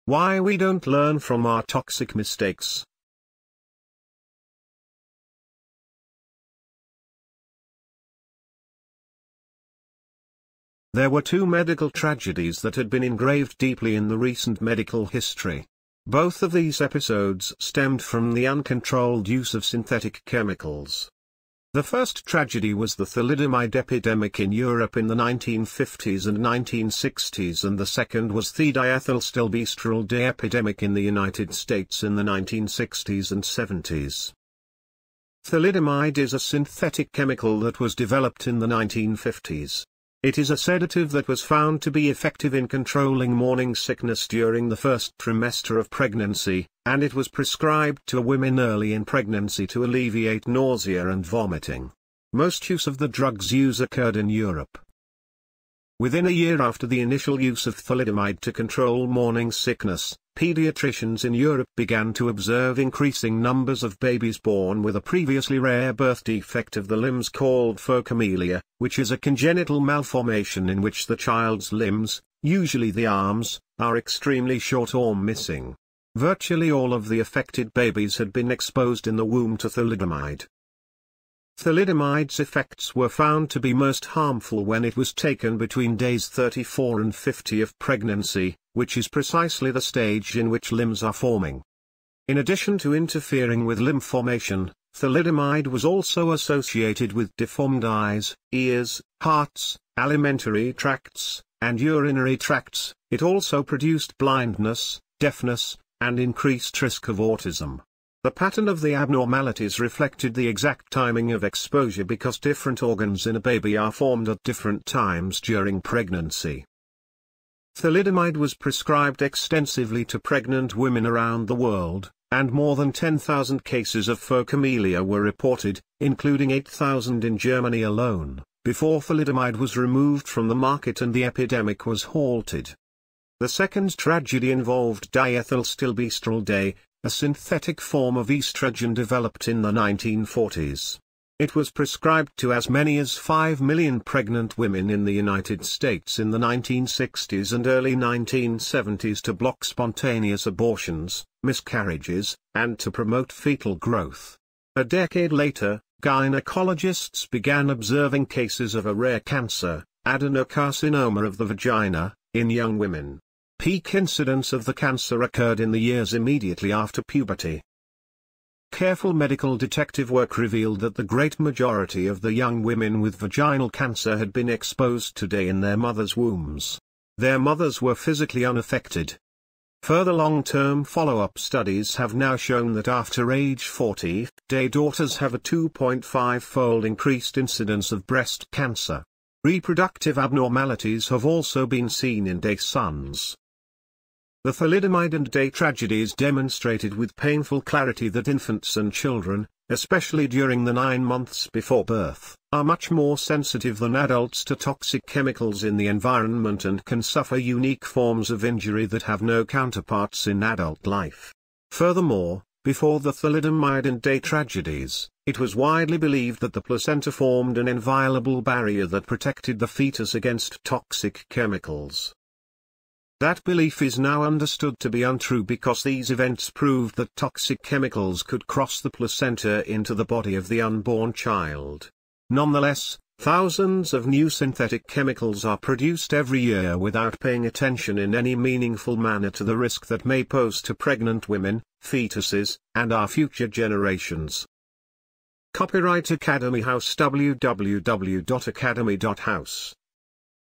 Why we don't learn from our toxic mistakes. There were two medical tragedies that had been engraved deeply in the recent medical history. Both of these episodes stemmed from the uncontrolled use of synthetic chemicals. The first tragedy was the thalidomide epidemic in Europe in the 1950s and 1960s, and the second was the diethylstilbestrol D epidemic in the United States in the 1960s and 70s. Thalidomide is a synthetic chemical that was developed in the 1950s. It is a sedative that was found to be effective in controlling morning sickness during the first trimester of pregnancy, and it was prescribed to women early in pregnancy to alleviate nausea and vomiting. Most use of the drug's use occurred in Europe. Within a year after the initial use of thalidomide to control morning sickness, pediatricians in Europe began to observe increasing numbers of babies born with a previously rare birth defect of the limbs called phocomelia, which is a congenital malformation in which the child's limbs, usually the arms, are extremely short or missing. Virtually all of the affected babies had been exposed in the womb to thalidomide. Thalidomide's effects were found to be most harmful when it was taken between days 34 and 50 of pregnancy, which is precisely the stage in which limbs are forming. In addition to interfering with limb formation, thalidomide was also associated with deformed eyes, ears, hearts, alimentary tracts, and urinary tracts. It also produced blindness, deafness, and increased risk of autism. The pattern of the abnormalities reflected the exact timing of exposure because different organs in a baby are formed at different times during pregnancy. Thalidomide was prescribed extensively to pregnant women around the world, and more than 10,000 cases of phocomelia were reported, including 8,000 in Germany alone, before thalidomide was removed from the market and the epidemic was halted. The second tragedy involved diethylstilbestrol D, a synthetic form of estrogen developed in the 1940s. It was prescribed to as many as 5 million pregnant women in the United States in the 1960s and early 1970s to block spontaneous abortions, miscarriages, and to promote fetal growth. A decade later, gynecologists began observing cases of a rare cancer, adenocarcinoma of the vagina, in young women. Peak incidence of the cancer occurred in the years immediately after puberty. Careful medical detective work revealed that the great majority of the young women with vaginal cancer had been exposed to D in their mothers' wombs. Their mothers were physically unaffected. Further long-term follow-up studies have now shown that after age 40, D daughters have a 2.5-fold increased incidence of breast cancer. Reproductive abnormalities have also been seen in D sons. The thalidomide and D tragedies demonstrated with painful clarity that infants and children, especially during the 9 months before birth, are much more sensitive than adults to toxic chemicals in the environment and can suffer unique forms of injury that have no counterparts in adult life. Furthermore, before the thalidomide and D tragedies, it was widely believed that the placenta formed an inviolable barrier that protected the fetus against toxic chemicals. That belief is now understood to be untrue because these events proved that toxic chemicals could cross the placenta into the body of the unborn child. Nonetheless, thousands of new synthetic chemicals are produced every year without paying attention in any meaningful manner to the risk that may pose to pregnant women, fetuses, and our future generations. Copyright Academy House www.academy.house